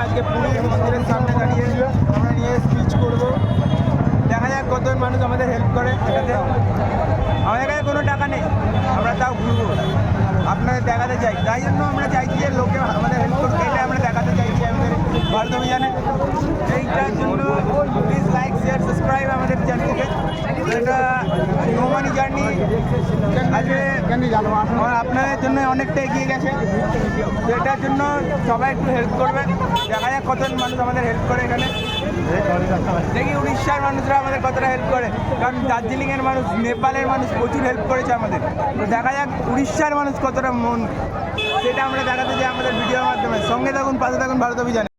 আজকে পুরীর মন্দিরের সামনে দাঁড়িয়ে আমরা নিয়ে স্পিচ করবো। দেখা যাক কতজন মানুষ আমাদের হেল্প করে এটাতে। আমাদের কাছে কোনো টাকা নেই, আমরা তাও ঘুরবো, আপনাদের দেখাতে চাই। তাই জন্য আমরা চাইছি যে লোকে আমাদের হেল্প করতে, এটা আমরা দেখাতে চাইছি আমাদের ভারত অভিযানে। এইটার জন্য প্লিজ লাইক শেয়ার সাবস্ক্রাইব আমাদের চ্যানেলকে। এটা নোমানি জার্নি আজকে আপনাদের জন্য অনেকটা এগিয়ে গেছে, এটার জন্য সবাই একটু হেল্প করবেন। দেখা যাক কতজন মানুষ আমাদের হেল্প করে এখানে। দেখি উড়িষ্যার মানুষরা আমাদের কতটা হেল্প করে, কারণ দার্জিলিংয়ের মানুষ, নেপালের মানুষ প্রচুর হেল্প করেছে আমাদের। তো দেখা যাক উড়িষ্যার মানুষ কতটা মন, সেটা আমরা দেখাতে চাই আমাদের ভিডিওর মাধ্যমে। সঙ্গে থাকুন, পাশে থাকুন ভারত অভিযানে।